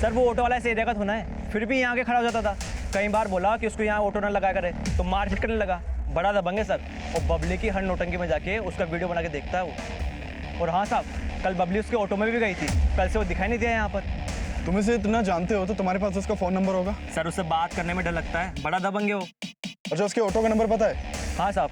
Sir वो auto वाला इस एरिया का होना है, फिर भी यहाँ के खड़ा हो जाता था। कई बार बोला कि उसको यहाँ ऑटो ना लगाया करे तो मारपीट करने लगा। बड़ा दबंग है सर, और बबली की हर नौटंकी में जाके उसका वीडियो बना के देखता है वो। और हाँ साहब, कल बबली उसके ऑटो में भी गई थी, कल से वो दिखाई नहीं दिया यहाँ पर। तुम इसे इतना जानते हो तो तुम्हारे पास उसका फोन नंबर होगा। सर उससे बात करने में डर लगता है, बड़ा दबंग है वो। अच्छा, उसके ऑटो का नंबर पता है? हाँ साहब।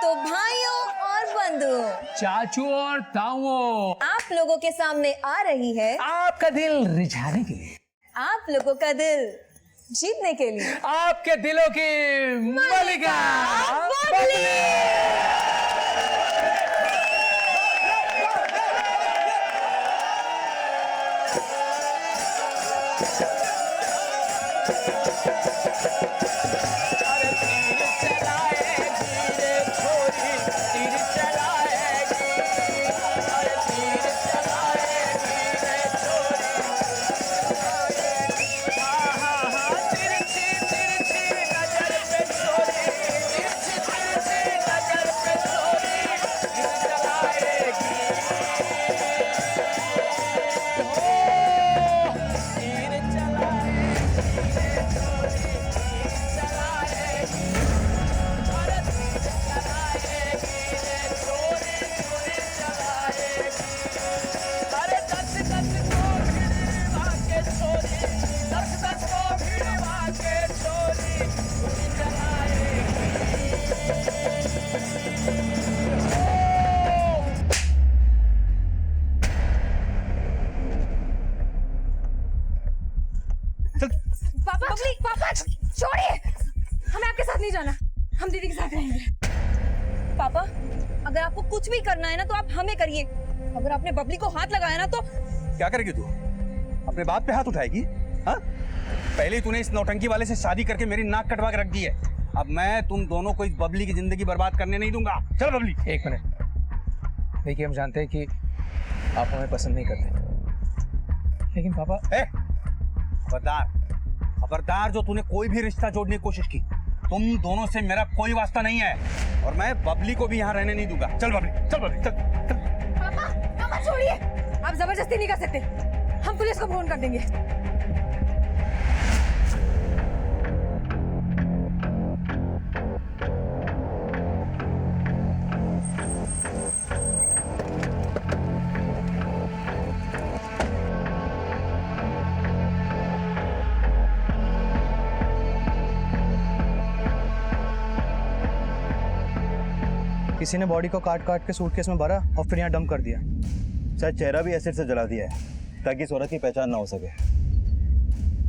तो भाइयों और बंधुओं, चाचू और ताऊओं, आप लोगों के सामने आ रही है आपका दिल रिझाने के लिए, आप लोगों का दिल जीतने के लिए आपके दिलों की मलिका बबली। पापा पापा छोड़िए, हमें आपके साथ नहीं जाना, हम दीदी के साथ रहेंगे। पापा अगर आपको कुछ भी करना है ना तो आप हमें करिए, अगर आपने बबली को हाथ लगाया ना तो क्या करेगी तू? अपने बाप पे हाथ उठाएगी? हाँ, पहले ही तूने इस नौटंकी वाले से शादी करके मेरी नाक कटवा के रख दी है। अब मैं तुम दोनों को इस बबली की जिंदगी बर्बाद करने नहीं दूंगा। चल बबली। एक मिनट, देखिए हम जानते हैं कि आप हमें पसंद नहीं करते, लेकिन पापा खबरदार खबरदार, जो तूने कोई भी रिश्ता जोड़ने की कोशिश की, तुम दोनों से मेरा कोई वास्ता नहीं है और मैं बबली को भी यहाँ रहने नहीं दूंगा। चल बबली, चल बबली, चल चल। पापा पापा छोड़िए, आप जबरदस्ती नहीं कर सकते, हम पुलिस को फोन कर देंगे। किसी ने बॉडी को काट काट के सूटकेस में भरा और फिर यहाँ डंप कर दिया। शायद चेहरा भी एसिड से जला दिया है ताकि इस औरत की पहचान ना हो सके,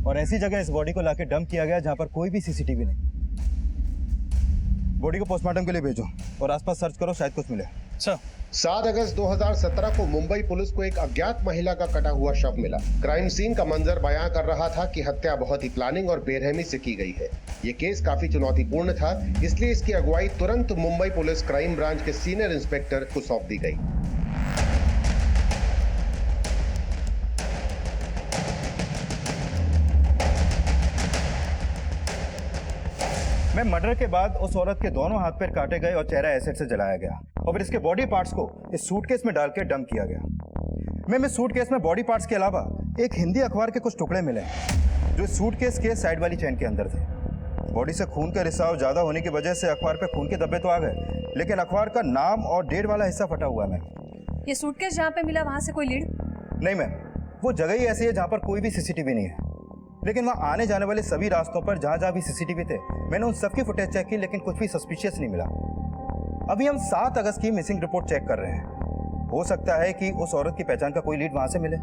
और ऐसी जगह इस बॉडी को लाके डंप किया गया जहाँ पर कोई भी सीसीटीवी नहीं। बॉडी को पोस्टमार्टम के लिए भेजो और आसपास सर्च करो, शायद कुछ मिले। सर 7 अगस्त 2017 को मुंबई पुलिस को एक अज्ञात महिला का कटा हुआ शव मिला। क्राइम सीन का मंजर बयां कर रहा था कि हत्या बहुत ही प्लानिंग और बेरहमी से की गई है। ये केस काफी चुनौतीपूर्ण था, इसलिए इसकी अगुवाई तुरंत मुंबई पुलिस क्राइम ब्रांच के सीनियर इंस्पेक्टर को सौंप दी गई। मैं मर्डर के बाद उस औरत के दोनों हाथ पैर काटे गए और चेहरा एसिड से जलाया गया और फिर इसके बॉडी पार्ट्स को इस सूटकेस में डाल के डंप किया गया। मैं सूटकेस में बॉडी पार्ट्स के अलावा एक हिंदी अखबार के कुछ टुकड़े मिले जो इस सूटकेस के साइड वाली चेन के अंदर थे। बॉडी से खून का रिसाव ज्यादा होने की वजह से अखबार पे खून के धब्बे तो आ गए, लेकिन अखबार का नाम और डेट वाला हिस्सा फटा हुआ है। ये सूटकेस जहाँ पे मिला वहाँ से कोई लीड नहीं मैम, वो जगह ही ऐसी है जहाँ पर कोई भी सीसीटीवी नहीं है, लेकिन वहाँ आने जाने वाले सभी रास्तों पर जहाँ जहाँ भी सीसीटीवी थे मैंने उन सबकी फुटेज चेक की, लेकिन कुछ भी सस्पिशियस नहीं मिला। अभी हम 7 अगस्त की मिसिंग रिपोर्ट चेक कर रहे हैं, हो सकता है कि उस औरत की पहचान का कोई लीड वहां से मिले।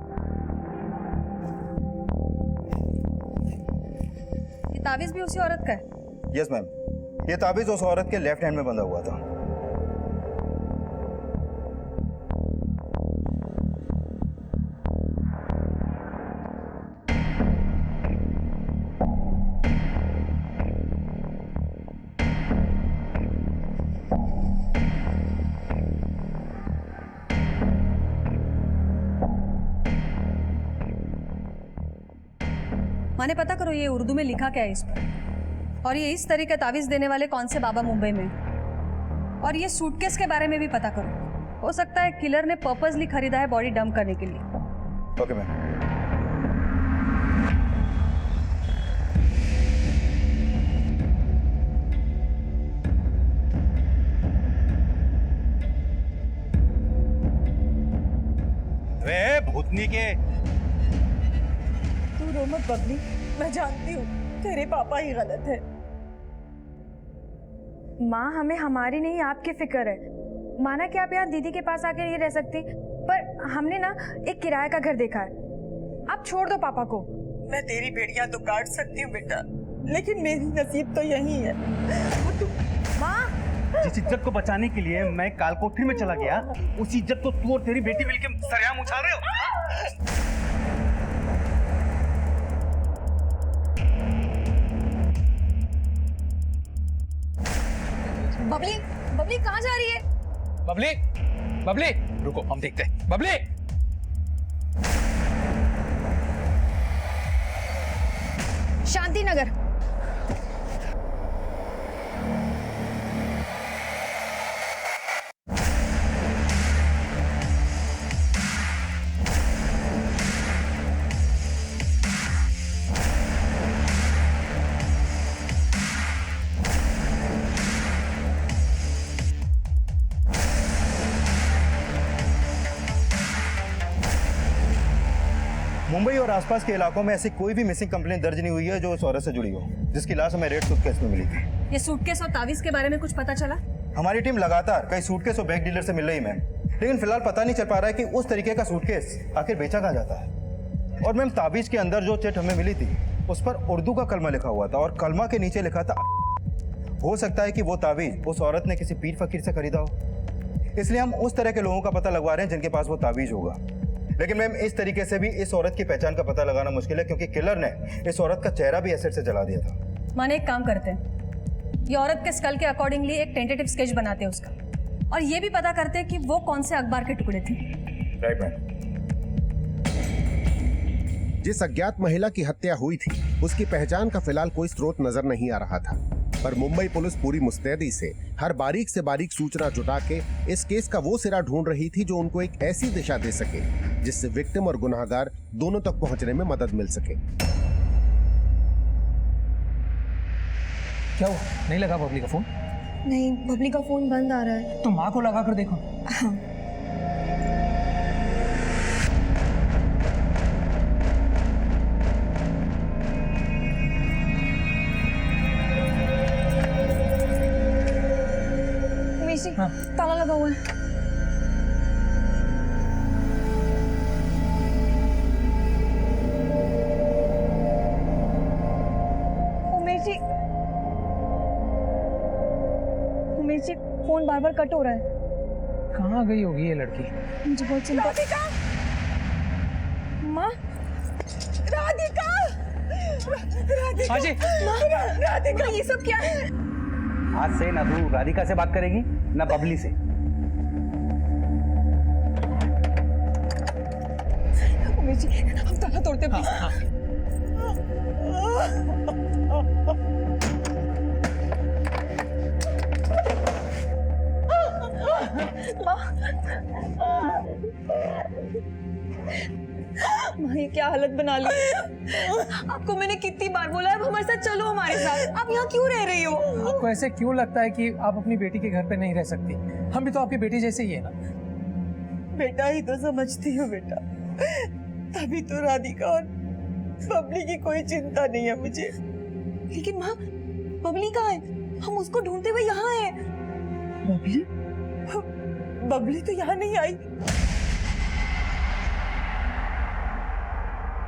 ये ताबीज भी उसी औरत का है? यस मैम, ये ताबीज उस औरत के लेफ्ट हैंड में बंधा हुआ था। माने पता करो ये उर्दू में लिखा क्या है इस पर, और ये इस तरह का तावीज़ देने वाले कौन से बाबा मुंबई में, और ये सूटकेस के बारे में भी पता करो। हो सकता है किलर ने पर्पसली खरीदा है बॉडी डंप करने के लिए। Okay ma'am. वे भूतनी के तू रो मत बबली, मैं जानती हूँ तेरे पापा ही गलत है। माँ हमें हमारी नहीं आपकी फिक्र है। माना कि आप यहाँ दीदी के पास आके नहीं रह सकती, पर हमने ना एक किराए का घर देखा है। आप छोड़ दो पापा को। मैं तेरी बेड़ियां तो काट सकती हूँ बेटा, लेकिन मेरी नसीब तो यही है। माँ जिस इज्जत को बचाने के लिए मैं कालकोठरी में चला गया, उस इज्जत को तू और तेरी बेटी मिलकर सरेआम उछाल रहे हो। बबली, बबली कहाँ जा रही है? बबली, बबली, रुको हम देखते हैं। बबली, शांति नगर। मुंबई और आसपास के इलाकों में ऐसी कोई भी मिसिंग कंप्लेंट दर्ज नहीं हुई है जो उस औरत से जुड़ी हो, जिसकी लाश हमें रेड सूटकेस में मिली थी। ये सूटकेस और तावीज के बारे में कुछ पता चला? हमारी टीम लगातार कई सूटकेस और बैग डीलर से मिल रही मैम, लेकिन फिलहाल पता नहीं चल पा रहा है कि उस तरीके का सूटकेस आखिर बेचा कहाँ जाता है। और मैम ताबीज के अंदर जो चिट हमें मिली थी उस पर उर्दू का कलमा लिखा हुआ था और कलमा के नीचे लिखा था। हो सकता है कि वो ताबीज उस औरत ने किसी पीर फकीर से खरीदा हो, इसलिए हम उस तरह के लोगों का पता लगवा रहे हैं जिनके पास वो ताबीज होगा। लेकिन मैम इस तरीके से भी इस औरत की पहचान का पता लगाना मुश्किल है, क्योंकि किलर ने इस औरत का चेहरा भी एसिड से जला दिया था। माने एक काम करते हैं, ये औरत के स्कल के अकॉर्डिंगली एक टेंटेटिव स्केच बनाते हैं उसका, और ये भी पता करते हैं कि वो कौन से अखबार के टुकड़े थे। Right ma'am. जिस अज्ञात महिला की हत्या हुई थी उसकी पहचान का फिलहाल कोई स्रोत नजर नहीं आ रहा था, पर मुंबई पुलिस पूरी मुस्तैदी से हर बारीक से बारीक सूचना जुटा के इस केस का वो सिरा ढूंढ रही थी जो उनको एक ऐसी दिशा दे सके जिससे विक्टिम और गुनाहगार दोनों तक पहुंचने में मदद मिल सके। क्या हुआ? नहीं लगा बबली का फोन? नहीं, बबली का फोन बंद आ रहा है। तो माँ को लगा कर देखो। हाँ। ताला लगा हुआ है। उमेश जी फोन बार बार कट हो रहा है। कहाँ गई होगी ये लड़की? मुझे बहुत चिंता। राधिका, माँ, राधिका, राधिका, हाँ जी। राधिका, ये सब क्या है? आज से ना तू राधिका से बात करेगी ना बबली से। उमेश जी, हम ताला तोड़ते हैं प्लीज। माँ, ये क्या हालत बना ली। आपको मैंने कितनी बार बोला है अब हमारे साथ चलो, हमारे साथ। आप यहाँ क्यों रह रही हो? आपको ऐसे क्यों लगता है कि आप अपनी बेटी के घर पे नहीं रह सकती? हम भी तो आपकी बेटी जैसे ही है ना। बेटा ही तो समझती हूँ बेटा, तभी तो राधिका और बबली की कोई चिंता नहीं है मुझे। लेकिन माँ, बबली कहाँ है? हम उसको ढूंढते हुए यहाँ हैं। बबली? बबली तो यहाँ नहीं आई।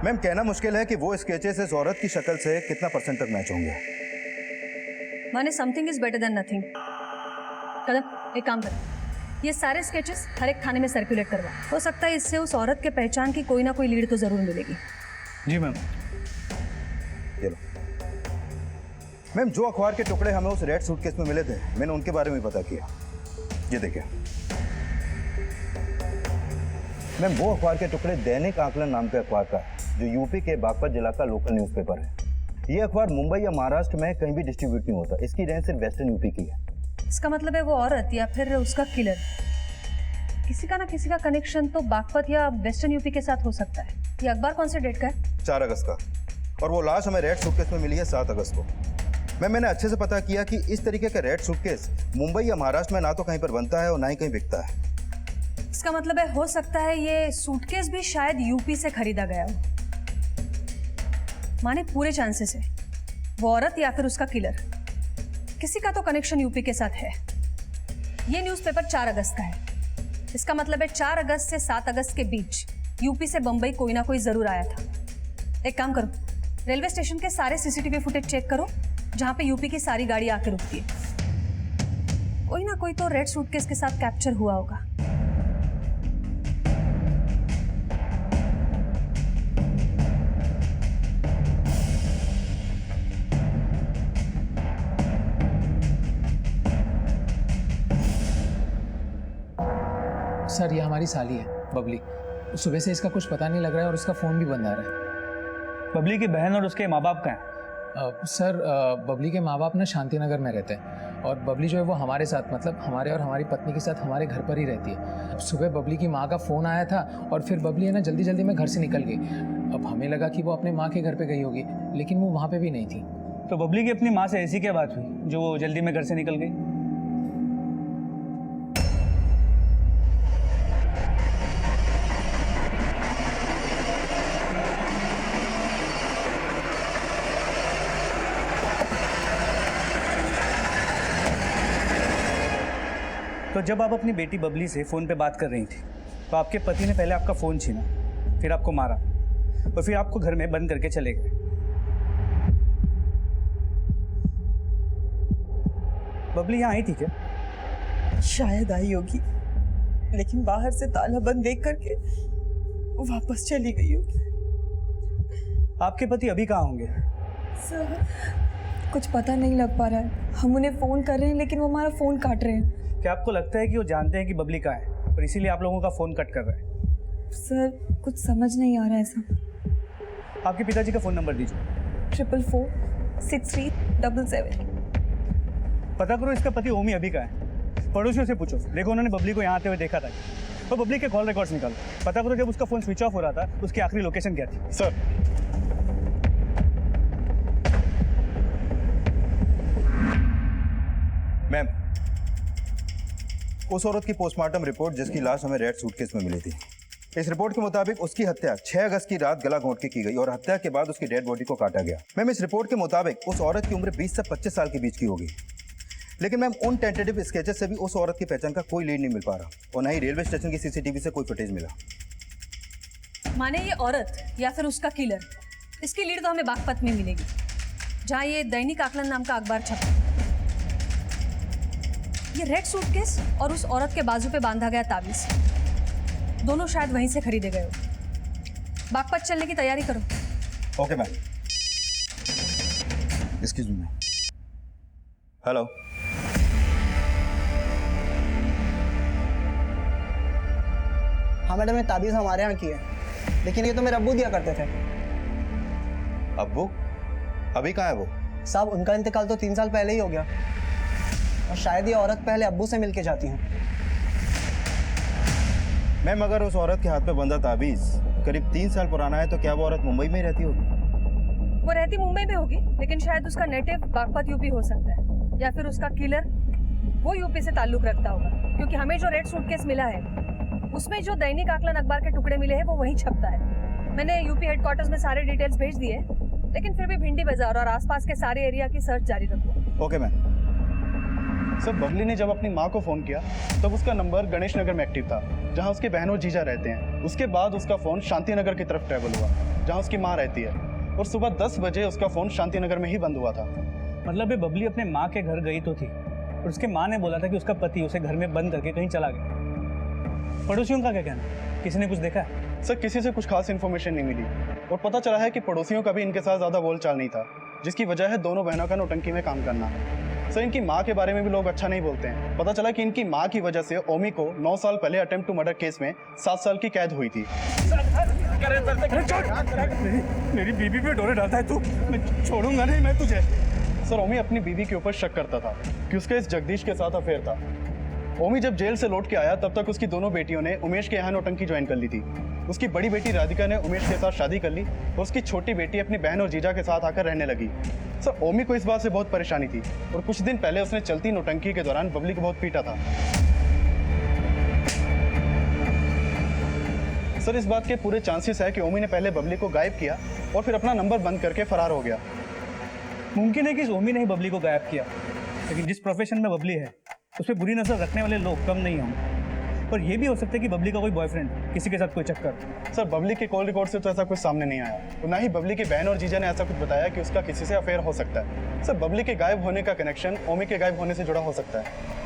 मैम कहना मुश्किल है कि वो स्केचेस इस औरत की शक्ल से कितना परसेंट तक मैच होंगे। माने something is better than nothing. कदम, एक काम कर, ये सारे स्केचेस हर एक थाने में सर्कुलेट करवा। हो सकता है इससे उस औरत के पहचान की कोई ना कोई लीड तो जरूर मिलेगी। जी मैम। ये लो मैम, जो अखबार के टुकड़े हमें उस रेड सूटकेस में मिले थे मैंने उनके बारे में पता किया। ये देखिए। मैम वो अखबार के टुकड़े दैनिक आकलन नाम के अखबार का है, जो यूपी के बागपत जिला का लोकल न्यूज़पेपर है। ये अखबार मुंबई या महाराष्ट्र में कहीं भी डिस्ट्रीब्यूट नहीं होता। इसकी रेंज सिर्फ वेस्टर्न यूपी की है। इसका मतलब है वो औरत या फिर उसका किलर, किसी का ना किसी का कनेक्शन तो बागपत या वेस्टर्न यूपी के साथ हो सकता है। ये अखबार कौन से डेट का है? 4 अगस्त का। और वो लाश हमें रेड सूटकेस में मिली है 7 अगस्त को। मैंने अच्छे से पता किया कि इस तरीके का रेड सूटकेस मुंबई या महाराष्ट्र में ना तो कहीं पर बनता है और ना ही कहीं बिकता है। इसका मतलब है हो सकता है ये सूटकेस भी शायद यूपी से खरीदा गया हो। माने पूरे चांसेस है वो औरत या फिर उसका किलर, किसी का तो कनेक्शन यूपी के साथ है। ये न्यूज़पेपर 4 अगस्त का है। इसका मतलब है 4 अगस्त से 7 अगस्त के बीच यूपी से बंबई कोई ना कोई जरूर आया था। एक काम करो, रेलवे स्टेशन के सारे सीसीटीवी फुटेज चेक करो जहां पे यूपी की सारी गाड़ी आके रुकती है। कोई ना कोई तो रेड सूटकेस के साथ कैप्चर हुआ होगा। सर ये हमारी साली है बबली। सुबह से इसका कुछ पता नहीं लग रहा है और उसका फ़ोन भी बंद आ रहा है। बबली की बहन और उसके माँ बाप का है। सर बबली के माँ बाप ना शांति नगर में रहते हैं और बबली जो है वो हमारे साथ, मतलब हमारे और हमारी पत्नी के साथ हमारे घर पर ही रहती है। सुबह बबली की माँ का फ़ोन आया था और फिर बबली है ना जल्दी जल्दी में घर से निकल गई। अब हमें लगा कि वो अपने माँ के घर पे गई होगी, लेकिन वो वहाँ पे भी नहीं थी। तो बबली की अपनी माँ से ऐसी क्या बात हुई जो वो जल्दी में घर से निकल गई? तो जब आप अपनी बेटी बबली से फ़ोन पे बात कर रही थी तो आपके पति ने पहले आपका फ़ोन छीना, फिर आपको मारा और फिर आपको घर में बंद करके चले गए। बबली यहाँ आई थी क्या? शायद आई होगी, लेकिन बाहर से ताला बंद देख करके वो वापस चली गई होगी। आपके पति अभी कहाँ होंगे? सर कुछ पता नहीं लग पा रहा है। हम उन्हें फ़ोन कर रहे हैं लेकिन वो हमारा फ़ोन काट रहे हैं। क्या आपको लगता है कि वो जानते हैं कि बबली कहाँ है और इसीलिए आप लोगों का फ़ोन कट कर रहे हैं? सर कुछ समझ नहीं आ रहा है ऐसा। आपके पिताजी का फ़ोन नंबर दीजिए। 444-6377। पता करो इसका पति ओमी अभी का है। पड़ोसियों से पूछो, देखो उन्होंने बबली को यहाँ आते हुए देखा था। और बबली के कॉल रिकॉर्ड्स निकालो, पता करो जब उसका फ़ोन स्विच ऑफ हो रहा था उसकी आखिरी लोकेशन क्या थी। सर मैम उस औरत की पोस्टमार्टम रिपोर्ट जिसकी लाश हमें रेड सूटकेस में मिली थी, इस रिपोर्ट के मुताबिक उसकी हत्या 6 अगस्त की रात गला घोंट के की गई और हत्या के बाद उसकी डेड बॉडी को काटा गया। मैम इस रिपोर्ट के मुताबिक उस औरत की उम्र 20 से 25 साल के बीच की होगी, लेकिन मैम उन टेंटेटिव स्केचेस से भी उस औरत की पहचान का कोई लीड नहीं मिल पा रहा और न ही रेलवे स्टेशन की सीसीटीवी से कोई फुटेज मिला। माने ये औरत या फिर उसका किलर, इसकी लीड तो हमें बागपत में मिलेगी जहाँ ये दैनिक आकलन नाम का अखबार छपा। ये रेड सूटकेस और उस औरत के बाजू पे बांधा गया ताबीज, दोनों शायद वहीं से खरीदे गए हो। बागपत चलने की तैयारी करो। Okay ma'am. Excuse me. Hello. हाँ मैडम, ये ताबीज़ हमारे यहाँ की है, लेकिन ये तो मेरे अब्बू दिया करते थे। अब्बू? अभी कहाँ है वो? साहब उनका इंतकाल तो 3 साल पहले ही हो गया और शायद ये औरत पहले अब्बू से मिलके जाती हैं। मैम अगर उस औरत के हाथ पे बंधा ताबीज करीब 3 साल पुराना है तो क्या वो औरत मुंबई में ही रहती होगी? वो रहती मुंबई में होगी, लेकिन शायद उसका नेटिव बागपत यूपी हो सकता है, या फिर उसका किलर वो यूपी से ताल्लुक रखता होगा, क्योंकि हमें जो रेड सूटकेस मिला है उसमें जो दैनिक आकलन अखबार के टुकड़े मिले हैं वो वहीं छपता है। मैंने यूपी हेडक्वार्टर्स में सारे डिटेल्स भेज दिए, लेकिन फिर भी भिंडी बाजार और आसपास के सारे एरिया की सर्च जारी रखो। Okay ma'am. सर बबली ने जब अपनी माँ को फ़ोन किया तब उसका नंबर गणेश नगर में एक्टिव था, जहाँ उसके बहन और जीजा रहते हैं। उसके बाद उसका फ़ोन शांति नगर की तरफ ट्रैवल हुआ, जहाँ उसकी माँ रहती है, और सुबह 10 बजे उसका फ़ोन शांति नगर में ही बंद हुआ था। मतलब ये बबली अपने माँ के घर गई तो थी और उसके माँ ने बोला था कि उसका पति उसे घर में बंद करके कहीं चला गया। पड़ोसियों का क्या कहना, किसी ने कुछ देखा है? सर किसी से कुछ खास इन्फॉर्मेशन नहीं मिली और पता चला है कि पड़ोसियों का भी इनके साथ ज़्यादा बोलचाल नहीं था, जिसकी वजह है दोनों बहनों का नौटंकी में काम करना। सर इनकी माँ के बारे में भी लोग अच्छा नहीं बोलते हैं। पता चला कि इनकी माँ की वजह से ओमी को 9 साल पहले अटेम्प्ट टू मर्डर केस में 7 साल की कैद हुई थी। मेरी बीबी पे डोरे डालता है तू, मैं छोड़ूंगा नहीं मैं तुझे। सर ओमी अपनी बीवी के ऊपर शक करता था कि उसका इस जगदीश के साथ अफेयर था। ओमी जब जेल से लौट के आया तब तक उसकी दोनों बेटियों ने उमेश के यहाँ नौटंकी ज्वाइन कर ली थी। उसकी बड़ी बेटी राधिका ने उमेश के साथ शादी कर ली और उसकी छोटी बेटी अपनी बहन और जीजा के साथ आकर रहने लगी। सर ओमी को इस बात से बहुत परेशानी थी और कुछ दिन पहले उसने चलती नौटंकी के दौरान बबली को बहुत पीटा था। सर इस बात के पूरे चांसेस है कि ओमी ने पहले बबली को गायब किया और फिर अपना नंबर बंद करके फरार हो गया। मुमकिन है कि इस ओमी ने ही बबली को गायब किया, लेकिन जिस प्रोफेशन में बबली है उस पर बुरी नजर रखने वाले लोग कम नहीं होंगे। और ये भी हो सकता है कि बबली का कोई बॉयफ्रेंड, किसी के साथ कोई चक्कर। सर बबली के कॉल रिकॉर्ड से तो ऐसा कुछ सामने नहीं आया और ना ही बबली की बहन और जीजा ने ऐसा कुछ बताया कि उसका किसी से अफेयर हो सकता है। सर बबली के गायब होने का कनेक्शन ओमी के गायब होने से जुड़ा हो सकता है।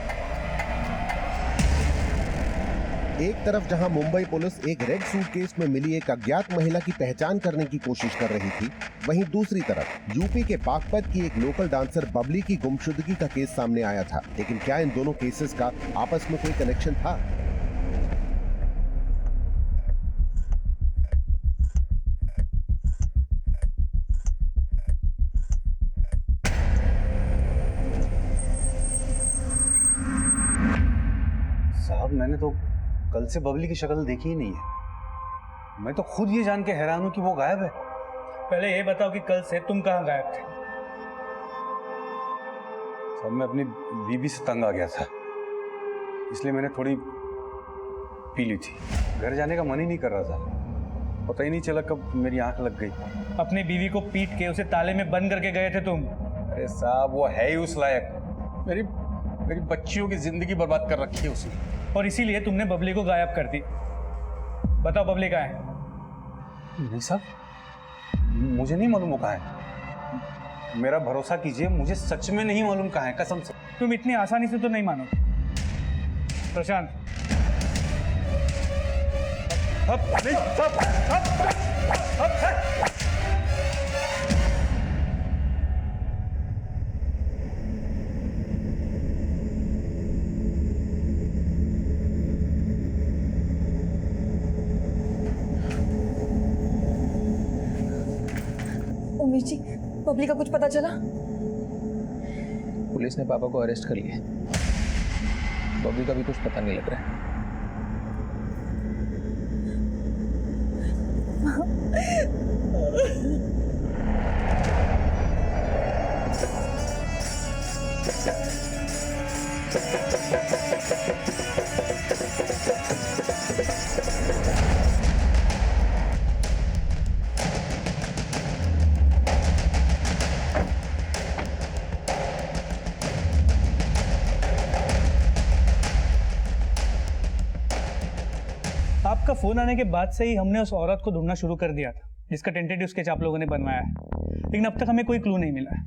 एक तरफ जहां मुंबई पुलिस एक रेड सूटकेस में मिली एक अज्ञात महिला की पहचान करने की कोशिश कर रही थी, वहीं दूसरी तरफ यूपी के बागपत की एक लोकल डांसर बबली की गुमशुदगी का केस सामने आया था। लेकिन क्या इन दोनों केसेस का आपस में कोई कनेक्शन था? साहब मैंने तो कल से बबली की शक्ल देखी ही नहीं है। मैं तो खुद ये जान के हैरान हूं कि वो गायब है। पहले ये बताओ कि कल से तुम कहाँ गायब थे? सब मैं अपनी बीबी से तंग आ गया था, इसलिए मैंने थोड़ी पी ली थी। घर जाने का मन ही नहीं कर रहा था, पता ही नहीं चला कब मेरी आंख लग गई। अपनी बीवी को पीट के उसे ताले में बंद करके गए थे तुम? अरे साहब वो है ही उस लायक। मेरी बच्चियों की जिंदगी बर्बाद कर रखी है उसने। और इसीलिए तुमने बबली को गायब कर दी। बताओ बबली कहाँ है? नहीं साहब, मुझे नहीं मालूम वो कहाँ है। मेरा भरोसा कीजिए, मुझे सच में नहीं मालूम कहाँ है, कसम से। तुम इतनी आसानी से तो नहीं मानो। प्रशांत, उमेश जी, बबली का कुछ पता चला? पुलिस ने पापा को अरेस्ट कर लिया। बबली का भी कुछ पता नहीं लग रहा है। आपका फोन आने के बाद से ही हमने उस औरत को ढूंढना शुरू कर दिया था जिसका टेंटेटिव स्केच आप लोगों ने बनवाया है, लेकिन अब तक हमें कोई क्लू नहीं मिला है।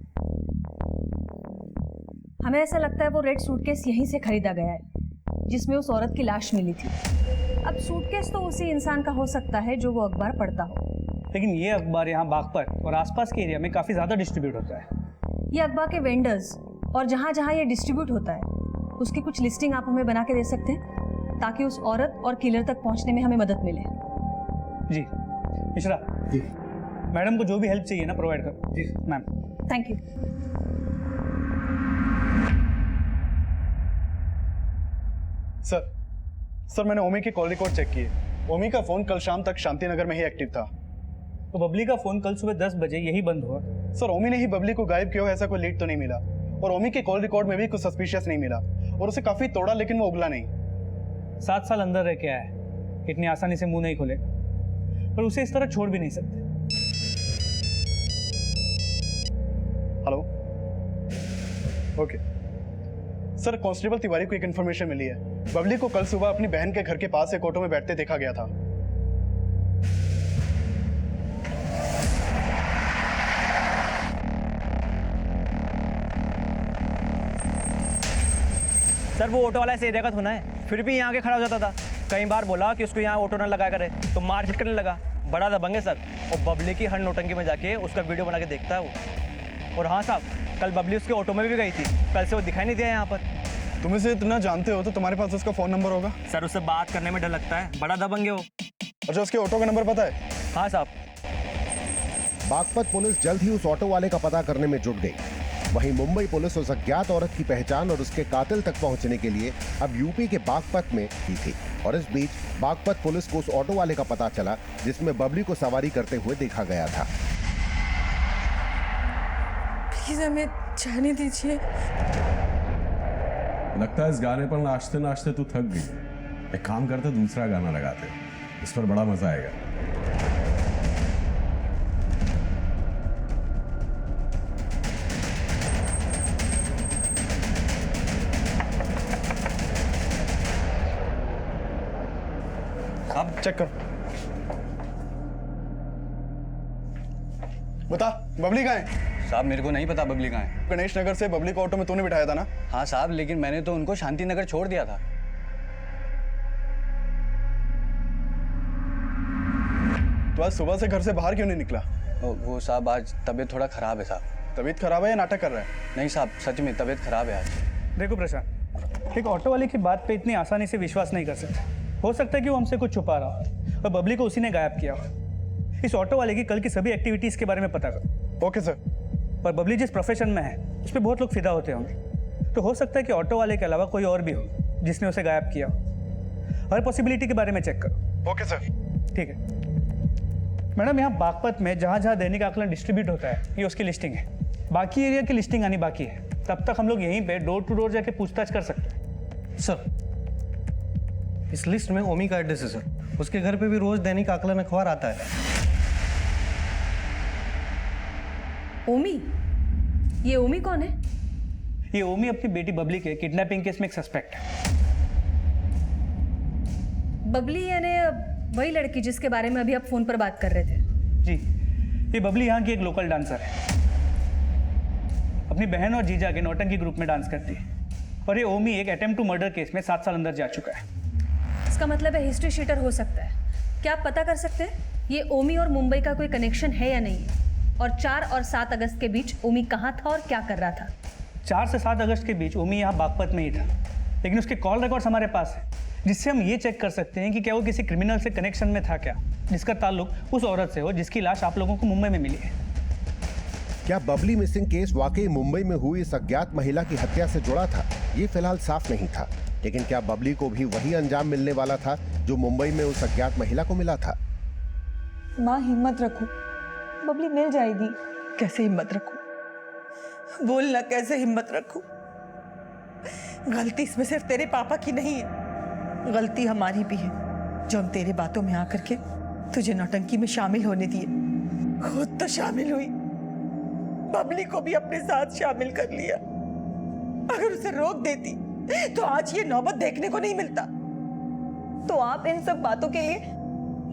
हमें ऐसा लगता है वो रेड सूटकेस यहीं से खरीदा गया है जिसमें उस औरत की लाश मिली थी। अब सूटकेस तो उसी इंसान का हो सकता है जो वो अखबार पढ़ता हो, लेकिन ये अखबार यहाँ बागपत और आसपास के एरिया में काफ़ी ज़्यादा डिस्ट्रीब्यूट होता है। ये अखबार के वेंडर्स और जहाँ जहाँ ये डिस्ट्रीब्यूट होता है उसकी कुछ लिस्टिंग आप हमें बना के दे सकते हैं ताकि उस औरत और किलर तक पहुँचने में हमें मदद मिले। जी मिश्रा जी, मैडम को जो भी हेल्प चाहिए ना प्रोवाइड करो। जी मैम। Thank you. सर मैंने ओमी की कॉल रिकॉर्ड चेक किए। ओमी का फोन कल शाम तक शांति नगर में ही एक्टिव था। तो बबली का फोन कल सुबह 10 बजे यही बंद हुआ। सर ओमी ने ही बबली को गायब किया हो ऐसा कोई लीड तो नहीं मिला और ओमी के कॉल रिकॉर्ड में भी कुछ सस्पिशियस नहीं मिला और उसे काफी तोड़ा लेकिन वो उगला नहीं। 7 साल अंदर रह के आया है, इतनी आसानी से मुंह नहीं खोलेगा, पर उसे इस तरह छोड़ भी नहीं सकते। Hello, okay sir, constable Tiwari को एक इन्फॉर्मेशन मिली है। बबली को कल सुबह अपनी बहन के घर के पास एक ऑटो में बैठते देखा गया था। सर वो ऑटो वाला इस एरिया का धोना है, फिर भी यहाँ के खड़ा हो जाता था। कई बार बोला कि उसको यहाँ ऑटो ना लगाया करे तो मारपीट करने लगा। बड़ा दबंग है सर, और बबली की हर नौटंकी में जाके उसका वीडियो बना के देखता है वो। और हाँ साहब, कल बबली उसके ऑटो में भी गई थी, कल से वो दिखाई नहीं दिया यहाँ पर। तुम इसे इतना जानते हो तो तुम्हारे पास उसका फ़ोन नंबर होगा। सर उससे बात करने में डर लगता है, बड़ा दबंग है वो। अच्छा, उसके ऑटो का नंबर पता है? हाँ साहब। बागपत पुलिस जल्द ही उस ऑटो वाले का पता करने में जुट गई। वहीं मुंबई पुलिस उस अज्ञात औरत की पहचान और उसके कातिल तक पहुंचने के लिए अब यूपी के बागपत में की थी। और इस बीच बागपत पुलिस को उस ऑटो वाले का पता चला जिसमें बबली को सवारी करते हुए देखा गया था। प्लीज हमें जाने दीजिए। लगता है इस गाने पर नाचते नाचते तू थक गई। एक काम करते, दूसरा गाना लगाते, इस पर बड़ा मजा आएगा। अब चेक करो। बता, बबली कहाँ है? साहब मेरे को नहीं पता बबली कहाँ है। गणेश नगर से बबली को ऑटो में तूने बिठाया था ना? हाँ साहब, लेकिन मैंने तो उनको शांति नगर छोड़ दिया था। तो आज सुबह से घर से बाहर क्यों नहीं निकला? वो साहब आज तबीयत थोड़ा खराब है साहब। तबीयत खराब है या नाटक कर रहा है? नहीं साहब, सच में तबीयत खराब है आज। देखो प्रशांत, एक ऑटो वाले की बात पे इतनी आसानी से विश्वास नहीं कर सकते। हो सकता है कि वो हमसे कुछ छुपा रहा हो और बबली को उसी ने गायब किया हो। इस ऑटो वाले की कल की सभी एक्टिविटीज़ के बारे में पता करो। Okay sir. पर बबली जिस प्रोफेशन में है उस पर बहुत लोग फिदा होते होंगे, तो हो सकता है कि ऑटो वाले के अलावा कोई और भी हो जिसने उसे गायब किया हो। हर पॉसिबिलिटी के बारे में चेक करो। Okay sir. ठीक है मैडम, यहाँ बागपत में जहाँ जहाँ दैनिक आकलन डिस्ट्रीब्यूट होता है ये उसकी लिस्टिंग है। बाकी एरिया की लिस्टिंग आनी बाकी है, तब तक हम लोग यहीं पे डोर टू डोर जाके पूछताछ कर सकते हैं। सर इस लिस्ट में ओमी का एड्रेस है सर। उसके घर पे भी रोज दैनिक आकलन अखबार आता है। ओमी? ये ओमी कौन है? ये ओमी अपनी बेटी बबली के किडनैपिंग केस में एक सस्पेक्ट है। बबली यानी वही लड़की जिसके बारे में अभी आप फोन पर बात कर रहे थे? जी, ये बबली यहाँ की एक लोकल डांसर है। अपनी बहन और जीजा के नौटंकी ग्रुप में डांस करती है। और ये ओमी एक अटेम्प्ट टू मर्डर केस में 7 साल अंदर जा चुका है। इसका मतलब है हिस्ट्री शीटर हो सकता है। क्या आप पता कर सकते हैं ये ओमी और मुंबई का कोई कनेक्शन है या नहीं है? और 4 और 7 अगस्त के बीच ओमी कहाँ था और क्या कर रहा था? 4 से 7 अगस्त के बीच ओमी यहाँ बागपत में ही था, लेकिन उसके कॉल रिकॉर्ड्स हमारे पास है, जिससे हम ये चेक कर सकते हैं कि क्या वो किसी क्रिमिनल से कनेक्शन में था क्या, जिसका ताल्लुक उस औरत से हो जिसकी लाश आप लोगों को मुंबई में मिली है। क्या बबली मिसिंग केस वाकई मुंबई में हुई इस अज्ञात महिला की हत्या से जुड़ा था? ये फिलहाल साफ नहीं था, लेकिन क्या बबली को भी वही अंजाम मिलने वाला था जो मुंबई में उस अज्ञात महिला को मिला था? माँ हिम्मत रखो, बबली मिल जाएगी। कैसे हिम्मत रखूं? बोलना कैसे हिम्मत रखूं? गलती इसमें सिर्फ तेरे पापा की नहीं है, गलती हमारी भी है जो हम तेरे बातों में आकर के तुझे नौटंकी में शामिल होने दिए। खुद तो शामिल हुई, बबली को भी अपने साथ शामिल कर लिया। अगर उसे रोक देती तो आज ये नौबत देखने को नहीं मिलता। तो आप इन सब बातों के लिए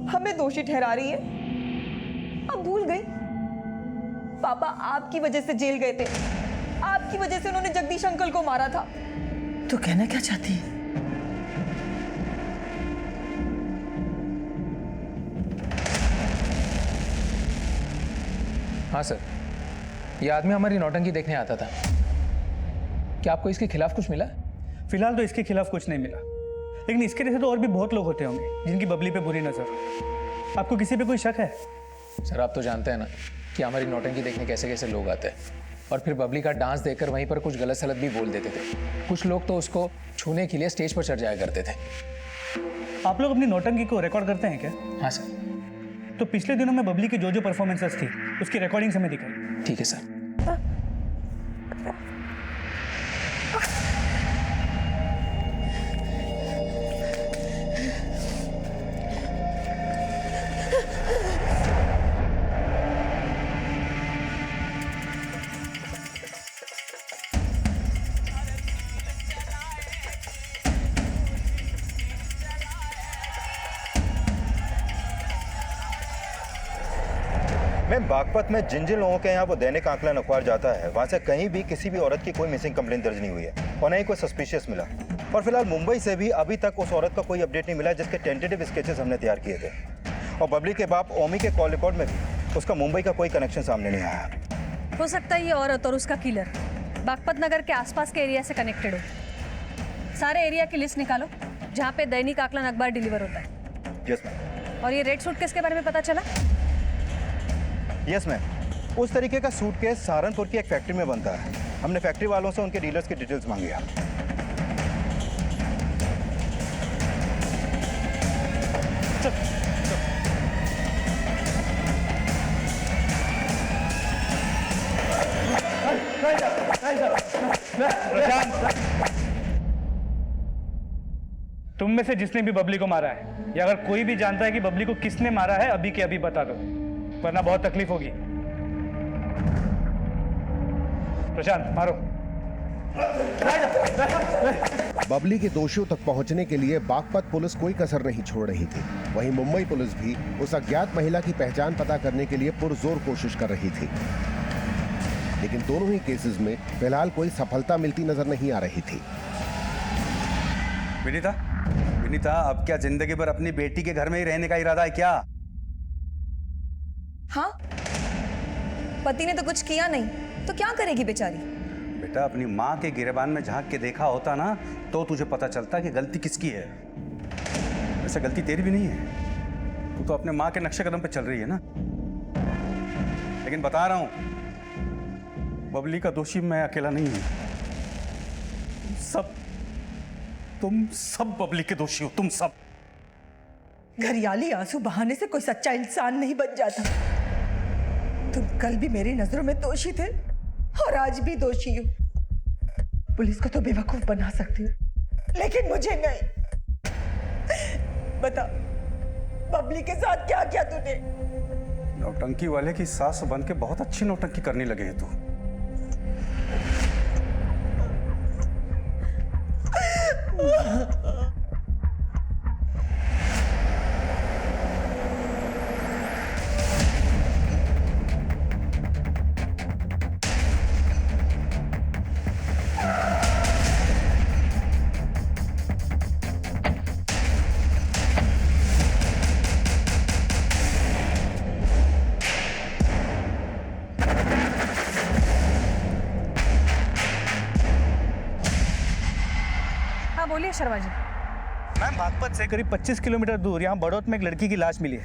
हमें दोषी ठहरा रही है। अब भूल गई पापा आपकी वजह से जेल गए थे, आपकी वजह से उन्होंने जगदीश अंकल को मारा था। तो कहना क्या चाहती है? हाँ सर, ये आदमी हमारी नौटंकी देखने आता था। क्या आपको इसके खिलाफ कुछ मिला? फिलहाल तो इसके खिलाफ कुछ नहीं मिला, लेकिन इसके जैसे तो और भी बहुत लोग होते होंगे जिनकी बबली पे बुरी नजर हो। आपको किसी पे कोई शक है? सर आप तो जानते हैं ना कि हमारी नौटंकी देखने कैसे कैसे लोग आते हैं, और फिर बबली का डांस देखकर वहीं पर कुछ गलत सलत भी बोल देते थे। कुछ लोग तो उसको छूने के लिए स्टेज पर चढ़ जाया करते थे। आप लोग अपनी नौटंकी को रिकॉर्ड करते हैं क्या? हाँ सर। तो पिछले दिनों में बबली की जो परफॉर्मेंसेस थी उसकी रिकॉर्डिंग्स हमें दिखाई। ठीक है सर। मैं बागपत में जिन जिन लोगों के यहाँ वो दैनिक आकलन अखबार जाता है, वहाँ से कहीं भी किसी भी औरत की कोई मिसिंग कंप्लेंट दर्ज नहीं हुई है और न ही कोई सस्पिशियस मिला। और फिलहाल मुंबई से भी अभी तक उस औरत का कोई अपडेट नहीं मिला जिसके टेंटेटिव स्केचेस हमने तैयार किए थे। और बबली के बाप ओमी के कॉल रिकॉर्ड में भी उसका मुंबई का कोई कनेक्शन सामने नहीं आया। हो सकता है ये औरत और उसका किलर बागपत नगर के आसपास के एरिया से कनेक्टेड हो। सारे एरिया की लिस्ट निकालो जहाँ पे दैनिक आकलन अखबार डिलीवर होता है। Yes ma'am. और ये रेड सूटकेस के बारे में पता चला? Yes ma'am. उस तरीके का सूटकेस सहारनपुर की एक फैक्ट्री में बनता है। हमने फैक्ट्री वालों से उनके डीलर्स की डिटेल्स मांगी है। तुम में से जिसने भी बबली को मारा है या अगर कोई भी जानता है कि बबली को किसने मारा है, अभी के अभी बता दो, वरना बहुत तकलीफ होगी। प्रशांत मारो। बबली के दोषियों तक पहुंचने के लिए बागपत पुलिस कोई कसर नहीं छोड़ रही थी। वहीं मुंबई पुलिस भी उस अज्ञात महिला की पहचान पता करने के लिए पुरजोर कोशिश कर रही थी, लेकिन दोनों ही केसेस में फिलहाल कोई सफलता मिलती नजर नहीं आ रही थी। विनीता, अब क्या जिंदगी भर अपनी बेटी के घर में ही रहने का इरादा है क्या? हाँ, पति ने तो कुछ किया नहीं तो क्या करेगी बेचारी? बेटा, अपनी माँ के गिरेबान में झांक के देखा होता ना तो तुझे पता चलता कि गलती किसकी है। वैसे गलती तेरी भी नहीं है, तू तो अपने माँ के नक्शे कदम पे चल रही है ना। लेकिन बता रहा हूं, बबली का दोषी मैं अकेला नहीं हूं। तुम सब बबली के दोषी हो, तुम सब। घरियाली आंसू बहाने से कोई सच्चा इंसान नहीं बन जाता। तुम कल भी मेरी नजरों में दोषी थे और आज भी दोषी हो। पुलिस को तो बेवकूफ बना सकती हो, लेकिन मुझे नहीं। बता, बबली के साथ क्या किया तूने? नौटंकी वाले की सास बन के बहुत अच्छी नौटंकी करने लगे है तू। हाँ बोलिए शर्मा जी। मैम, बागपत से करीब 25 किलोमीटर दूर यहाँ बड़ौत में एक लड़की की लाश मिली है।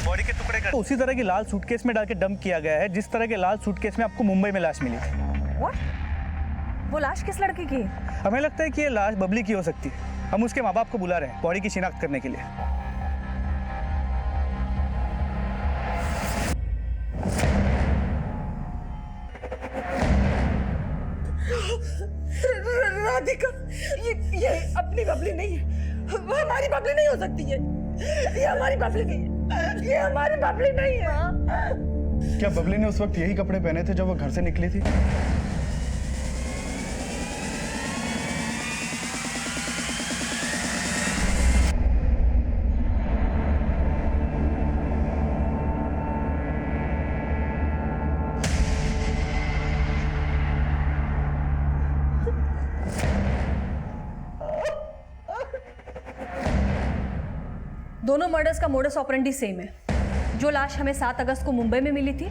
बॉडी के टुकड़े कर उसी तरह की लाल सूटकेस में डाल के डंप किया गया है जिस तरह के लाल सूटकेस में आपको मुंबई में लाश मिली थी। What? वो लाश किस लड़की की है? हमें लगता है कि ये लाश बबली की हो सकती है। हम उसके माँ बाप को बुला रहे हैं बॉडी की शिनाख्त करने के लिए। राधिका, ये अपनी बबली नहीं है। वो हमारी बबली नहीं हो सकती है। ये हमारी बबली नहीं है। ये हमारी बबली नहीं है। क्या बबली ने उस वक्त यही कपड़े पहने थे जब वो घर से निकली थी? दोनों मर्डर्स का मोडस ऑपरेंडी सेम है। जो लाश हमें 7 अगस्त को मुंबई में मिली थी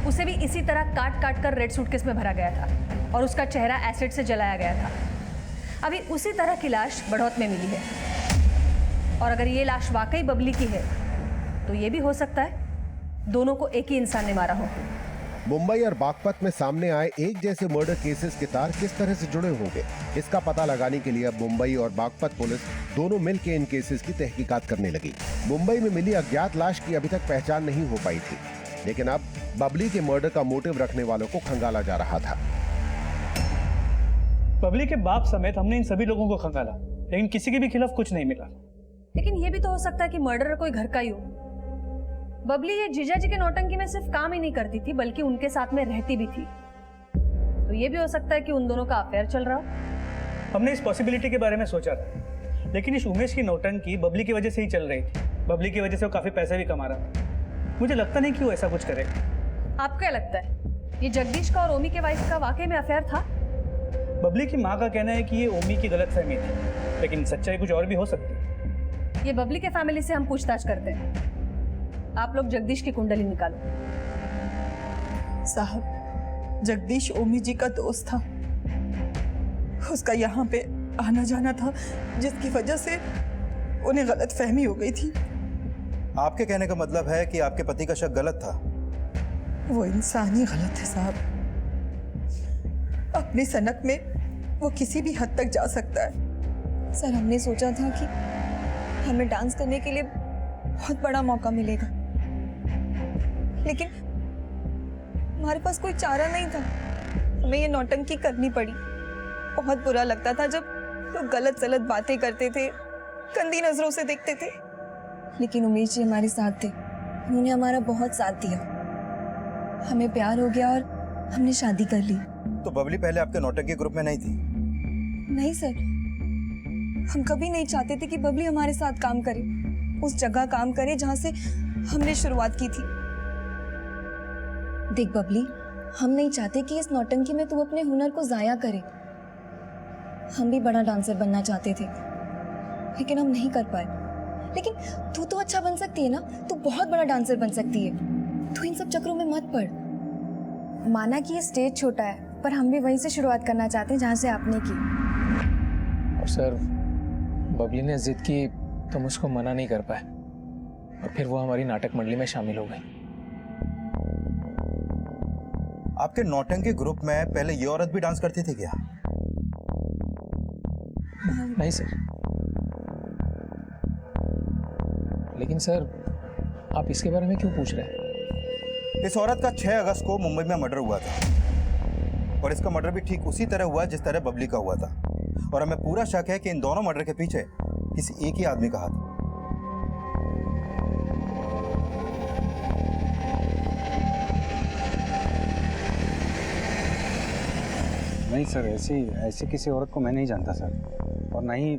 उसे भी इसी तरह काट काट कर रेड सूटकेस में भरा गया था और उसका चेहरा एसिड से जलाया गया था। अभी उसी तरह की लाश बड़ौत में मिली है और अगर ये लाश वाकई बबली की है तो ये भी हो सकता है दोनों को एक ही इंसान ने मारा हो। मुंबई और बागपत में सामने आए एक जैसे मर्डर केसेस के तार किस तरह से जुड़े होंगे, इसका पता लगाने के लिए अब मुंबई और बागपत पुलिस दोनों मिलकर इन केसेस की तहकीकात करने लगी। मुंबई में मिली अज्ञात लाश की अभी तक पहचान नहीं हो पाई थी, लेकिन अब बबली के मर्डर का मोटिव रखने वालों को खंगाला जा रहा था। बबली के बाप समेत हमने इन सभी लोगों को खंगाला, लेकिन किसी के भी खिलाफ कुछ नहीं मिला। लेकिन ये भी तो हो सकता है कि मर्डरर कोई घर का ही हो। बबली ये जीजा जी के नौटंकी में सिर्फ काम ही नहीं करती थी बल्कि उनके साथ में रहती भी थी, तो ये भी हो सकता है कि उन दोनों का अफेयर चल रहा हो। हमने इस पॉसिबिलिटी के बारे में सोचा था, लेकिन इस उमेश की नौटंकी बबली की वजह से ही चल रही थी। बबली की वजह से वो काफी पैसे भी कमा रहा था। मुझे लगता नहीं कि वो ऐसा कुछ करेगा। आपको क्या लगता है ये जगदीश का और ओमी के वाइफ का वाकई में अफेयर था? बबली की माँ का कहना है कि ये ओमी की गलतफहमी थी, लेकिन सच्चाई कुछ और भी हो सकती है। ये बबली के फैमिली से हम पूछताछ करते हैं। आप लोग जगदीश की कुंडली निकालो। साहब, जगदीश ओमी जी का दोस्त था। उसका यहाँ पे आना जाना था, जिसकी वजह से उन्हें गलत फहमी हो गई थी। आपके कहने का मतलब है कि आपके पति का शक गलत था? वो इंसान ही गलत है साहब। अपनी सनक में वो किसी भी हद तक जा सकता है। सर, हमने सोचा था कि हमें डांस करने के लिए बहुत बड़ा मौका मिलेगा, लेकिन हमारे पास कोई चारा नहीं था। हमें ये नौटंकी करनी पड़ी। बहुत बुरा लगता था जब लोग गलत सलत बातें करते थे, गंदी नजरों से देखते थे, लेकिन उमेश जी हमारे साथ थे। उन्होंने हमारा बहुत साथ दिया। हमें प्यार हो गया और हमने शादी कर ली। तो बबली पहले आपके नौटंकी ग्रुप में नहीं थी? नहीं सर, हम कभी नहीं चाहते थे कि बबली हमारे साथ काम करे, उस जगह काम करे जहां से हमने शुरुआत की थी। देख बबली, हम नहीं चाहते कि इस नौटंकी में तू अपने हुनर को जाया करे। हम भी बड़ा डांसर बनना चाहते थे, लेकिन हम नहीं कर पाए। लेकिन तू तो अच्छा बन सकती है ना, तू बहुत बड़ा डांसर बन सकती है। तू इन सब चक्रों में मत पड़। माना कि ये स्टेज छोटा है, पर हम भी वहीं से शुरुआत करना चाहते हैं जहाँ से आपने की। और सर, बबली ने जिद की तो हम उसको मना नहीं कर पाए, और फिर वो हमारी नाटक मंडली में शामिल हो गई। आपके नौटंकी ग्रुप में पहले ये औरत भी डांस करती थी क्या? नहीं सर। लेकिन सर, आप इसके बारे में क्यों पूछ रहे हैं? इस औरत का 6 अगस्त को मुंबई में मर्डर हुआ था, और इसका मर्डर भी ठीक उसी तरह हुआ जिस तरह बबली का हुआ था। और हमें पूरा शक है कि इन दोनों मर्डर के पीछे किसी एक ही आदमी का हाथ है। नहीं सर, ऐसी किसी औरत को मैं नहीं जानता सर, और ना ही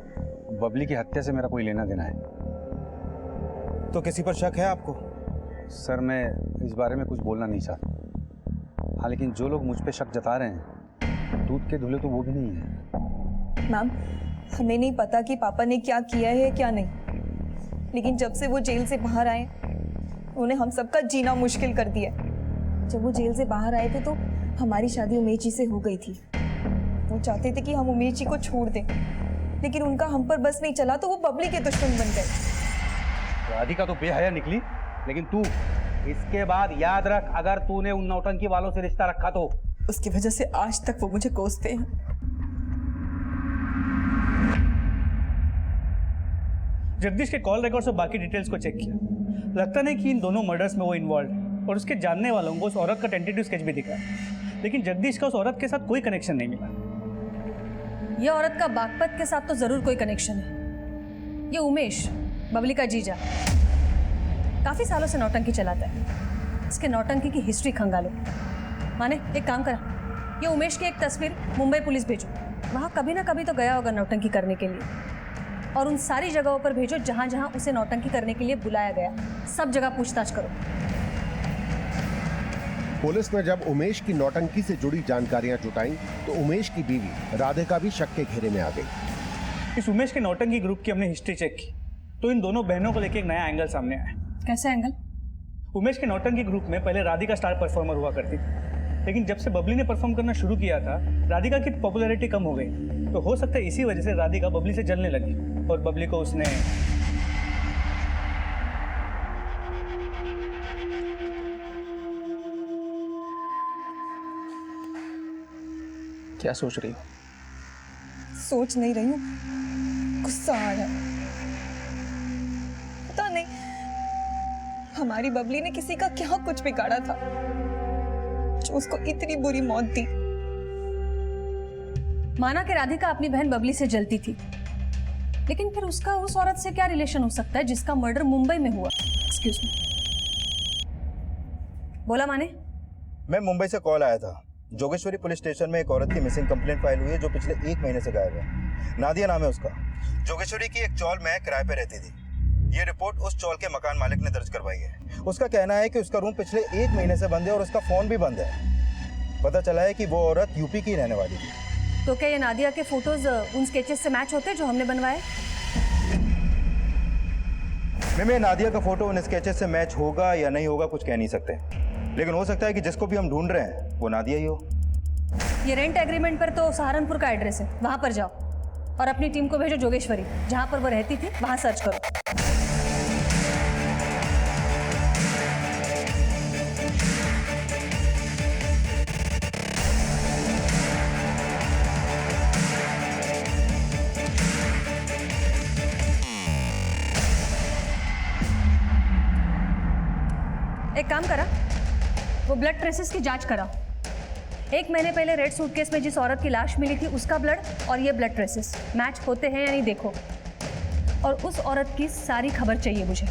बबली की हत्या से मेरा कोई लेना देना है। तो किसी पर शक है आपको? सर, मैं इस बारे में कुछ बोलना नहीं चाहता। हाँ, लेकिन जो लोग मुझ पे शक जता रहे हैं, दूध के धुले तो वो भी नहीं है। मैम, हमें नहीं पता कि पापा ने क्या किया है क्या नहीं, लेकिन जब से वो जेल से बाहर आए, उन्होंने हम सबका जीना मुश्किल कर दिया। जब वो जेल से बाहर आए थे तो हमारी शादी उमेश जी से हो गई थी। वो चाहते थे कि हम उमेश जी को छोड़ दें, लेकिन उनका हम पर बस नहीं चला तो वो बबली के दुश्मन बन गए। राधिका तो बेहया निकली, लेकिन तू इसके बाद याद रख, अगर तूने उन नौटंकी वालों से रिश्ता रखा तो उसकी वजह से आज तक वो मुझे कोसते हैं। जगदीश के कॉल रिकॉर्ड्स और बाकी डिटेल्स को चेक किया। लगता नहीं कि इन दोनों मर्डर्स में वो इन्वॉल्व है, और उसके जानने वालों को उस औरत का टेंटेटिव स्केच भी दिखा, लेकिन जगदीश का उस औरत के साथ कोई कनेक्शन नहीं मिला। ये औरत का बागपत के साथ तो जरूर कोई कनेक्शन है। ये उमेश, बबली का जीजा, काफी सालों से नौटंकी चलाता है। इसके नौटंकी की हिस्ट्री खंगालो। माने एक काम करा, ये उमेश की एक तस्वीर मुंबई पुलिस भेजो। वहाँ कभी ना कभी तो गया होगा नौटंकी करने के लिए, और उन सारी जगहों पर भेजो जहाँ जहाँ उसे नौटंकी करने के लिए बुलाया गया। सब जगह पूछताछ करो। पुलिस ने जब उमेश की नौटंकी से जुड़ी जानकारियां जुटाई तो उमेश की बीवी राधिका भी शक के घेरे में आ गई। इस उमेश के नौटंकी ग्रुप की हमने हिस्ट्री चेक की, तो इन दोनों बहनों को लेकर एक नया एंगल सामने आया। कैसा एंगल? उमेश के नौटंकी ग्रुप में पहले राधिका स्टार परफॉर्मर हुआ करती थी, लेकिन जब से बबली ने परफॉर्म करना शुरू किया था, राधिका की पॉपुलैरिटी कम हो गई। तो हो सकता है इसी वजह से राधिका बबली से जलने लगी, और बबली को उसने क्या सोच रही हो? सोच नहीं रही हूँ, गुस्सा आ रहा है। पता नहीं हमारी बबली ने किसी का क्या कुछ बिगाड़ा था जो उसको इतनी बुरी मौत दी। माना कि राधिका अपनी बहन बबली से जलती थी, लेकिन फिर उसका उस औरत से क्या रिलेशन हो सकता है जिसका मर्डर मुंबई में हुआ? एक्सक्यूज मी, बोला माने? मैं मुंबई से कॉल आया था। जोगेश्वरी पुलिस स्टेशन में एक औरत की मिसिंग कंप्लेंट फाइल हुई है जो पिछले 1 महीने से गायब है। नादिया नाम है उसका। जोगेश्वरी की एक चौल में किराए पे रहती थी। ये रिपोर्ट उस चौल के मकान मालिक ने दर्ज करवाई है। उसका कहना है कि उसका रूम पिछले 1 महीने से बंद है और उसका फोन भी बंद है। पता चला है कि वो औरत यूपी की रहने वाली थी। तो क्या ये नादिया के फोटोज उन स्केचेस से मैच होते जो हमने बनवाए? मैं नादिया का फोटो उन स्केचेस से मैच होगा या नहीं होगा कुछ कह नहीं सकते, लेकिन हो सकता है कि जिसको भी हम ढूंढ रहे हैं वो नादिया ही हो। ये रेंट एग्रीमेंट पर तो सहारनपुर का एड्रेस है, वहां पर जाओ और अपनी टीम को भेजो जोगेश्वरी, जहां पर वो रहती थी वहां सर्च करो। एक काम करा, वो ब्लड ट्रेसेस की जांच करा। 1 महीने पहले रेड सूटकेस में जिस औरत की लाश मिली थी उसका ब्लड और ये ब्लड ट्रेसेस मैच होते हैं या नहीं देखो। और उस औरत की सारी खबर चाहिए मुझे,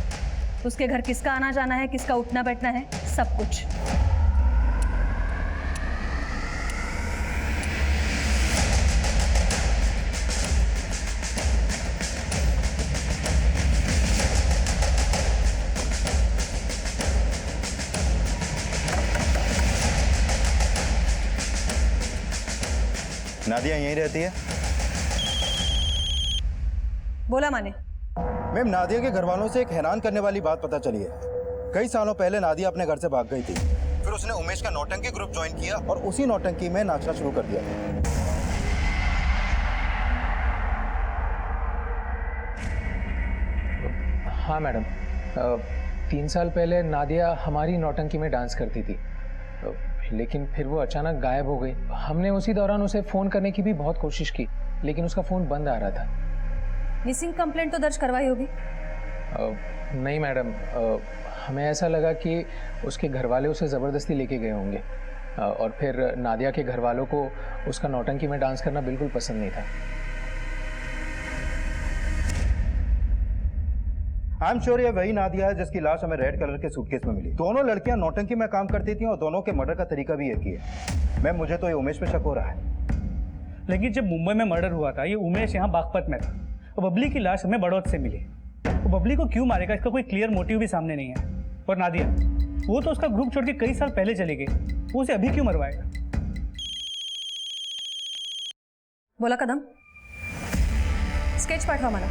उसके घर किसका आना जाना है, किसका उठना बैठना है, सब कुछ। नादिया यहीं रहती है? बोला माने। मैम, नादिया के घर वालों से एक हैरान करने वाली बात पता चली है। कई सालों पहले नादिया अपने घर से भाग गई थी, फिर उसने उमेश का नौटंकी ग्रुप ज्वाइन किया और उसी नौटंकी में नाचना शुरू कर दिया। हाँ मैडम, 3 साल पहले नादिया हमारी नौटंकी में डांस करती थी, लेकिन फिर वो अचानक गायब हो गई। हमने उसी दौरान उसे फ़ोन करने की भी बहुत कोशिश की, लेकिन उसका फ़ोन बंद आ रहा था। मिसिंग कंप्लेंट तो दर्ज करवाई होगी? नहीं मैडम, हमें ऐसा लगा कि उसके घर वाले उसे ज़बरदस्ती लेके गए होंगे, और फिर नादिया के घर वालों को उसका नौटंकी में डांस करना बिल्कुल पसंद नहीं था। आई एम श्योर ये वही नादिया है जिसकी लाश हमें रेड कलर के सूटकेस में मिली। दोनों लड़कियां नौटंकी में काम करती थी और दोनों के मर्डर का तरीका भी एक ही है। मैम, मुझे तो ये उमेश पे शक हो रहा है। लेकिन जब मुंबई में मर्डर हुआ था ये उमेश यहाँ बागपत में था और बबली की लाश हमें बड़ौद से मिली। तो बबली को क्यों मारेगा, इसका कोई क्लियर मोटिव भी सामने नहीं है। और नादिया, वो तो उसका ग्रुप छोड़ के कई साल पहले चली गई, वो उसे अभी क्यों मरवाएगा? बोला कदम, स्केच पाठवा मला।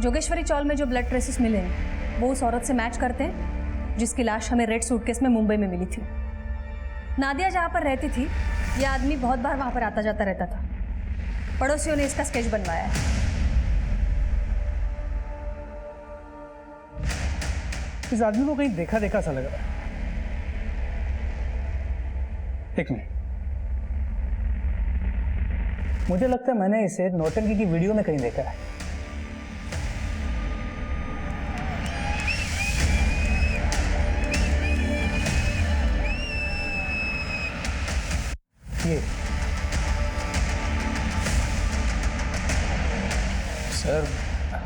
जोगेश्वरी चौल में जो ब्लड ट्रेसेस मिले हैं वो उस औरत से मैच करते हैं जिसकी लाश हमें रेड सूटकेस में मुंबई में मिली थी। नादिया जहाँ पर रहती थी ये आदमी बहुत बार वहाँ पर आता जाता रहता था। पड़ोसियों ने इसका स्केच बनवाया है। इस आदमी को कहीं देखा देखा सा लग रहा है। एक मिनट, मुझे लगता है मैंने इसे नौटंकी की वीडियो में कहीं देखा है। ये सर,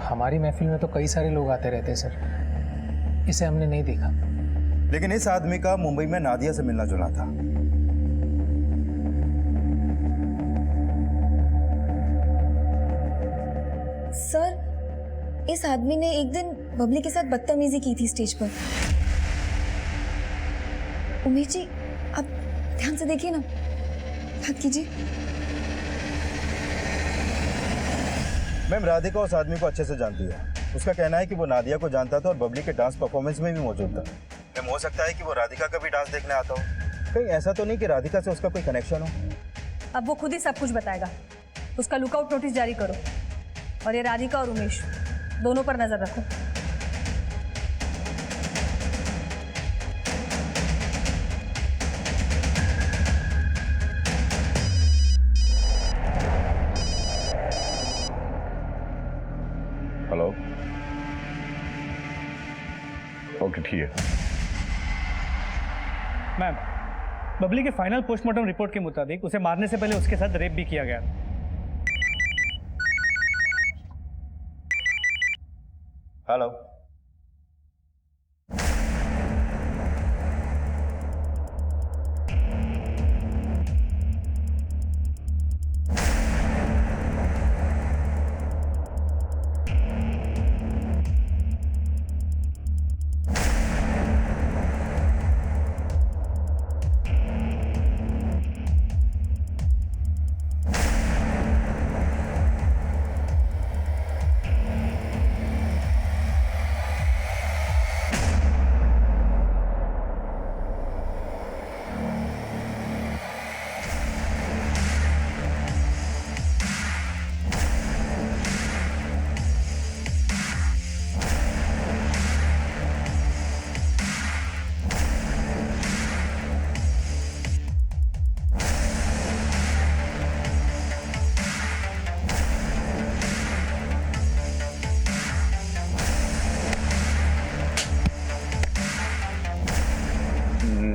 हमारी महफिल में तो कई सारे लोग आते रहते हैं सर, इसे हमने नहीं देखा। लेकिन इस आदमी का मुंबई में नादिया से मिलना जुलना था। सर, इस आदमी ने एक दिन बबली के साथ बदतमीजी की थी स्टेज पर। उमेश जी, आप ध्यान से देखिए ना, बात कीजिए। मैम, राधिका उस आदमी को अच्छे से जानती है। उसका कहना है कि वो नादिया को जानता था और बबली के डांस परफॉर्मेंस में भी मौजूद था। मैम, हो सकता है कि वो राधिका का भी डांस देखने आता हो। कहीं ऐसा तो नहीं कि राधिका से उसका कोई कनेक्शन हो? अब वो खुद ही सब कुछ बताएगा। उसका लुकआउट नोटिस जारी करो और ये राधिका और उमेश दोनों पर नजर रखो। हेलो, ओके ठीक है। मैम, बबली के फाइनल पोस्टमार्टम रिपोर्ट के मुताबिक उसे मारने से पहले उसके साथ रेप भी किया गया। हेलो,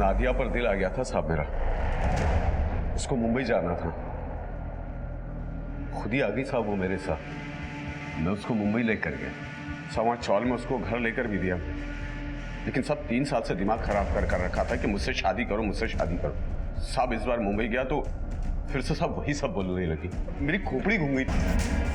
नादिया पर दिल आ गया था साहब मेरा। उसको मुंबई जाना था, खुद ही आ गई साहब वो मेरे साथ। मैं उसको मुंबई लेकर गया साहब। वहाँ चौल में उसको घर लेकर भी दिया, लेकिन सब 3 साल से दिमाग खराब कर रखा था कि मुझसे शादी करो, मुझसे शादी करो। साहब इस बार मुंबई गया तो फिर से सब वही सब बोलने लगी। मेरी खोपड़ी घूम गई थी।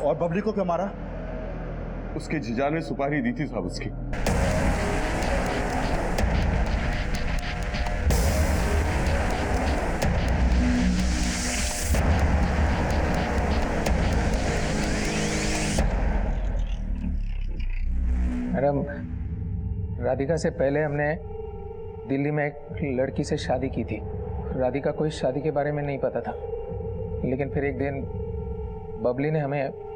और बबली को क्यों मारा? उसके जीजा ने सुपारी दी थी साहब उसकी। मैडम, राधिका से पहले हमने दिल्ली में एक लड़की से शादी की थी। राधिका को इस शादी के बारे में नहीं पता था, लेकिन फिर एक दिन बबली ने हमें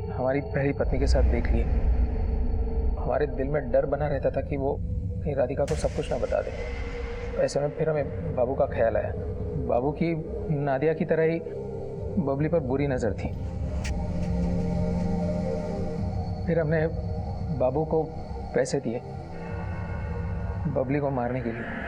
हमारी पहली पत्नी के साथ देख लिया। हमारे दिल में डर बना रहता था कि वो कहीं राधिका को सब कुछ ना बता दे। ऐसे में फिर हमें बाबू का ख्याल आया। बाबू की नादिया की तरह ही बबली पर बुरी नज़र थी। फिर हमने बाबू को पैसे दिए बबली को मारने के लिए।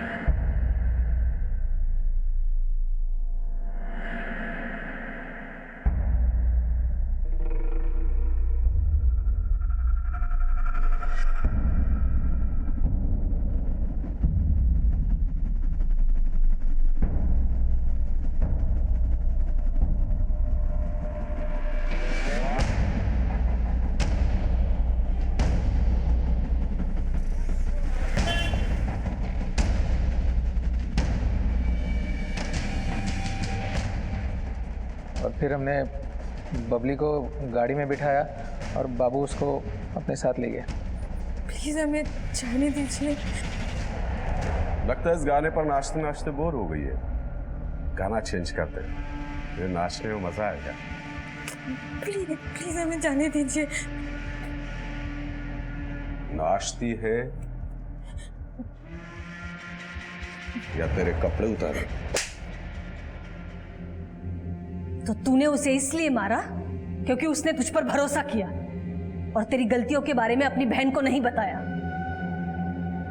और फिर हमने बबली को गाड़ी में बिठाया और बाबू उसको अपने साथ ले गया। प्लीज हमें जाने दीजिए। लगता है इस गाने पर नाचते नाचते बोर हो गई है। गाना चेंज करते हैं, ये नाचने में मजा आएगा। प्लीज प्लीज हमें जाने दीजिए। नाचती है या तेरे कपड़े उतारे? तो तूने उसे इसलिए मारा क्योंकि उसने तुझ पर भरोसा किया और तेरी गलतियों के बारे में अपनी बहन को नहीं बताया।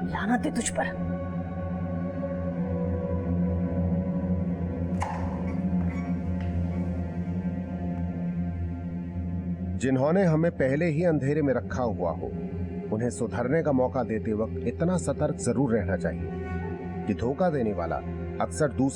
लानत है तुझ पर। जिन्होंने हमें पहले ही अंधेरे में रखा हुआ हो, उन्हें सुधरने का मौका देते वक्त इतना सतर्क जरूर रहना चाहिए कि धोखा देने वाला अक्सर दूसरा